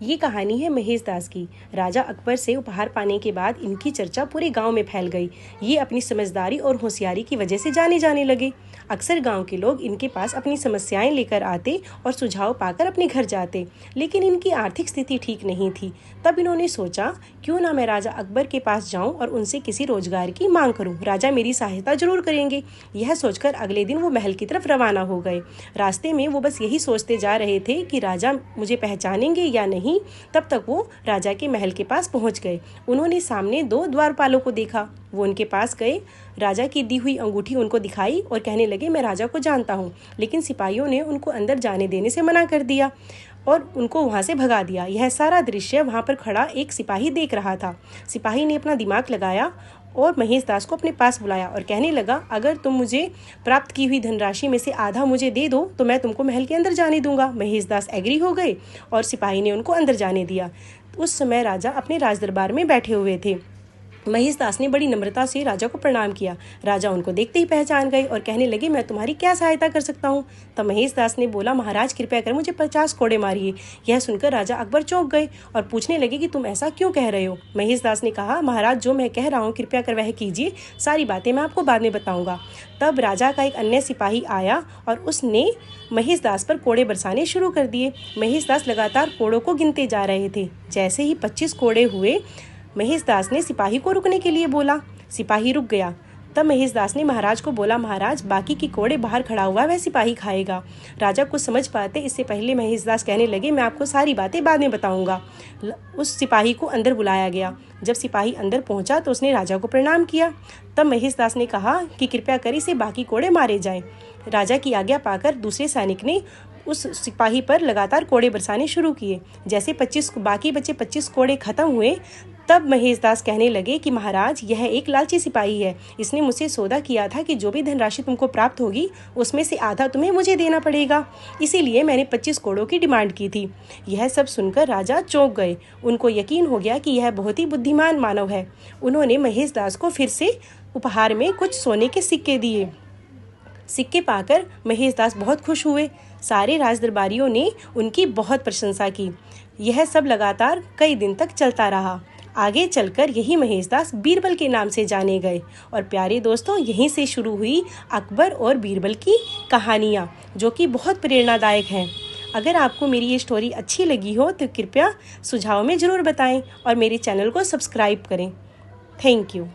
ये कहानी है महेश दास की। राजा अकबर से उपहार पाने के बाद इनकी चर्चा पूरे गांव में फैल गई। ये अपनी समझदारी और होशियारी की वजह से जाने जाने लगे। अक्सर गांव के लोग इनके पास अपनी समस्याएं लेकर आते और सुझाव पाकर अपने घर जाते, लेकिन इनकी आर्थिक स्थिति ठीक नहीं थी। तब इन्होंने सोचा, क्यों ना मैं राजा अकबर के पास जाऊं और उनसे किसी रोजगार की मांग करूं। राजा मेरी सहायता जरूर करेंगे। यह सोचकर अगले दिन वो महल की तरफ रवाना हो गए। रास्ते में वो बस यही सोचते जा रहे थे कि राजा मुझे पहचानेंगे या नहीं। तब तक वो राजा के महल के पास पहुंच गए। उन्होंने सामने दो द्वारपालों को देखा। वो उनके पास गए, राजा की दी हुई अंगूठी उनको दिखाई और कहने लगे, मैं राजा को जानता हूँ। लेकिन सिपाहियों ने उनको अंदर जाने देने से मना कर दिया और उनको वहाँ से भगा दिया। यह सारा दृश्य वहाँ पर खड़ा एक सिपाही देख रहा था। सिपाही ने अपना दिमाग लगाया और महेश दास को अपने पास बुलाया और कहने लगा, अगर तुम मुझे प्राप्त की हुई धनराशि में से आधा मुझे दे दो तो मैं तुमको महल के अंदर जाने दूंगा। महेश दास एग्री हो गए और सिपाही ने उनको अंदर जाने दिया। उस समय राजा अपने राजदरबार में बैठे हुए थे। महेश दास ने बड़ी नम्रता से राजा को प्रणाम किया। राजा उनको देखते ही पहचान गए और कहने लगे, मैं तुम्हारी क्या सहायता कर सकता हूँ। तब महेश दास ने बोला, महाराज कृपया कर मुझे 50 कोड़े मारिए। यह सुनकर राजा अकबर चौंक गए और पूछने लगे कि तुम ऐसा क्यों कह रहे हो। महेश दास ने कहा, महाराज जो मैं कह रहा हूँ कृपया कर वह कीजिए, सारी बातें मैं आपको बाद में बताऊंगा। तब राजा का एक अन्य सिपाही आया और उसने महेश दास पर कोड़े बरसाने शुरू कर दिए। महेश दास लगातार कोड़ों को गिनते जा रहे थे। जैसे ही 25 कोड़े हुए, महेश दास ने सिपाही को रुकने के लिए बोला। सिपाही रुक गया। तब महेश दास ने महाराज को बोला, महाराज बाकी की कोड़े बाहर खड़ा हुआ वह सिपाही खाएगा। राजा कुछ समझ पाते इससे पहले महेश दास कहने लगे, मैं आपको सारी बातें बाद में बताऊंगा। उस सिपाही को अंदर बुलाया गया। जब सिपाही अंदर पहुंचा तो उसने राजा को प्रणाम किया। तब महेश दास ने कहा कि कृपया कर इसे बाकी कोड़े मारे जाएं। राजा की आज्ञा पाकर दूसरे सैनिक ने उस सिपाही पर लगातार कोड़े बरसाने शुरू किए। जैसे बाकी बचे 25 कोड़े खत्म हुए, तब महेश दास कहने लगे कि महाराज यह एक लालची सिपाही है। इसने मुझसे सौदा किया था कि जो भी धनराशि तुमको प्राप्त होगी उसमें से आधा तुम्हें मुझे देना पड़ेगा, इसीलिए मैंने 25 कोड़ों की डिमांड की थी। यह सब सुनकर राजा चौंक गए। उनको यकीन हो गया कि यह बहुत ही बुद्धिमान मानव है। उन्होंने महेश दास को फिर से उपहार में कुछ सोने के सिक्के दिए। सिक्के पाकर महेश दास बहुत खुश हुए। सारे राजदरबारियों ने उनकी बहुत प्रशंसा की। यह सब लगातार कई दिन तक चलता रहा। आगे चलकर यही महेश दास बीरबल के नाम से जाने गए। और प्यारे दोस्तों, यहीं से शुरू हुई अकबर और बीरबल की कहानियाँ, जो कि बहुत प्रेरणादायक हैं। अगर आपको मेरी ये स्टोरी अच्छी लगी हो तो कृपया सुझाव में ज़रूर बताएं और मेरे चैनल को सब्सक्राइब करें। Thank you.